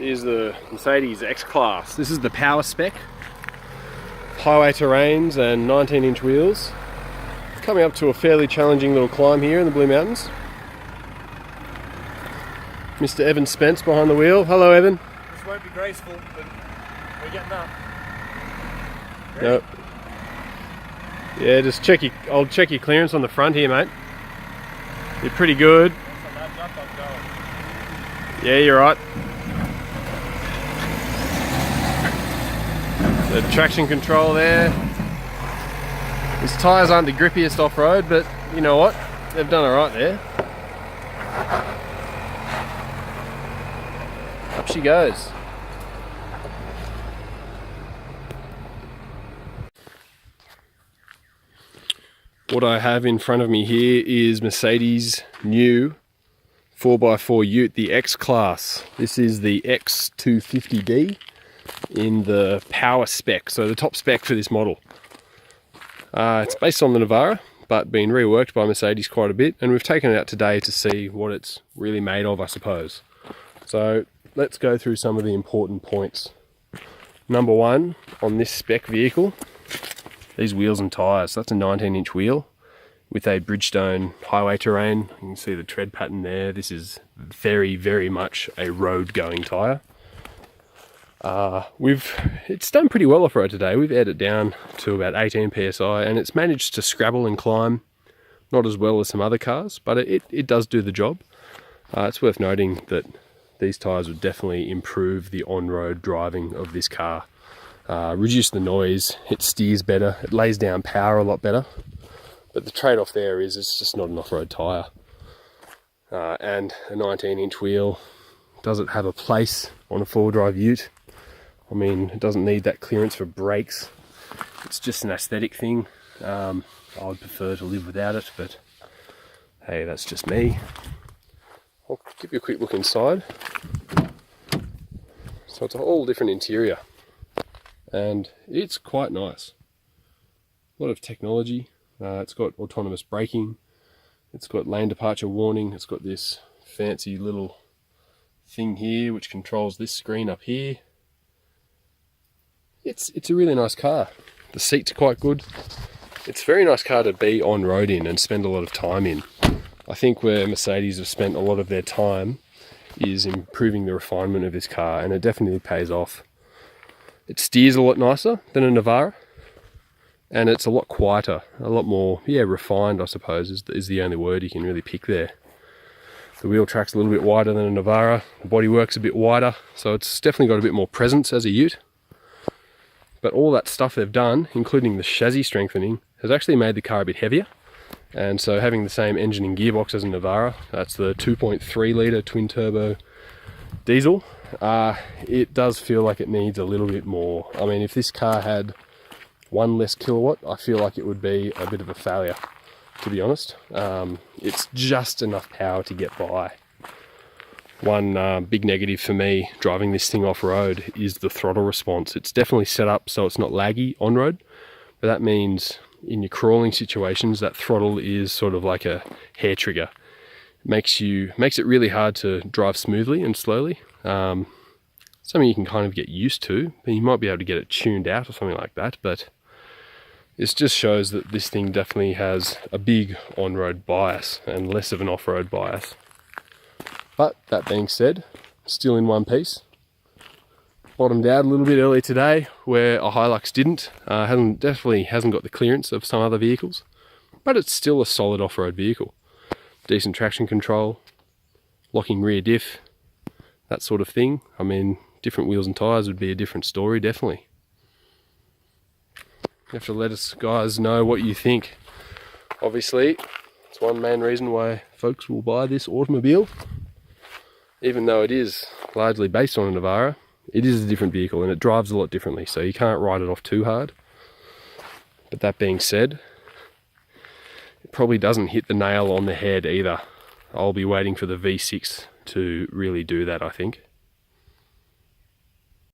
is the Mercedes X-Class. This is the power spec. Highway terrains and 19-inch wheels. It's coming up to a fairly challenging little climb here in the Blue Mountains. Mr. Evan Spence behind the wheel. Hello, Evan. This won't be graceful, but we're getting up. Yep. Yeah, just check I'll check your clearance on the front here, mate. You're pretty good. Yeah, you're right. The traction control there. His tyres aren't the grippiest off-road, but you know what? They've done alright there. Up she goes. What I have in front of me here is Mercedes' new 4x4 ute, the X-Class. This is the X250d in the power spec, so the top spec for this model. It's based on the Navara, but been reworked by Mercedes quite a bit, and we've taken it out today to see what it's really made of, I suppose. So let's go through some of the important points. Number one, on this spec vehicle, these wheels and tyres. That's a 19-inch wheel with a Bridgestone highway terrain. You can see the tread pattern there. This is very, very much a road-going tyre. It's done pretty well off-road today. We've aired it down to about 18 psi, and it's managed to scrabble and climb, not as well as some other cars, but it does do the job. It's worth noting that these tyres would definitely improve the on-road driving of this car. Reduce the noise, it steers better, it lays down power a lot better, but the trade-off there is it's just not an off-road tyre. And a 19-inch wheel, does it have a place on a four-wheel drive ute? I mean, it doesn't need that clearance for brakes. It's just an aesthetic thing. I would prefer to live without it, but hey, that's just me. I'll give you a quick look inside. So it's a whole different interior, and it's quite nice. A lot of technology. It's got autonomous braking. It's got lane departure warning. It's got this fancy little thing here which controls this screen up here. It's a really nice car. The seats are quite good. It's a very nice car to be on road in and spend a lot of time in. I think where Mercedes have spent a lot of their time is improving the refinement of this car, and it definitely pays off. It steers a lot nicer than a Navara, and it's a lot quieter, a lot more, refined, I suppose, is the only word you can really pick there. The wheel track's a little bit wider than a Navara, the bodywork's a bit wider, so it's definitely got a bit more presence as a ute. But all that stuff they've done, including the chassis strengthening, has actually made the car a bit heavier. And so having the same engine and gearbox as a Navara, that's the 2.3 litre twin turbo diesel, it does feel like it needs a little bit more. I mean, if this car had one less kilowatt, I feel like it would be a bit of a failure, to be honest. It's just enough power to get by. One big negative for me driving this thing off-road is the throttle response. It's definitely set up so it's not laggy on-road, but that means in your crawling situations, that throttle is sort of like a hair trigger. Makes it really hard to drive smoothly and slowly. Something you can kind of get used to, but you might be able to get it tuned out or something like that, but it just shows that this thing definitely has a big on-road bias and less of an off-road bias. But that being said, still in one piece. Bottomed out a little bit earlier today where a Hilux didn't. Definitely hasn't got the clearance of some other vehicles, but it's still a solid off-road vehicle. Decent traction control, locking rear diff, that sort of thing. I mean, different wheels and tyres would be a different story, definitely. You have to let us guys know what you think. Obviously, it's one main reason why folks will buy this automobile. Even though it is largely based on a Navara, it is a different vehicle and it drives a lot differently, so you can't write it off too hard. But that being said, it probably doesn't hit the nail on the head either. I'll be waiting for the V6 to really do that, I think.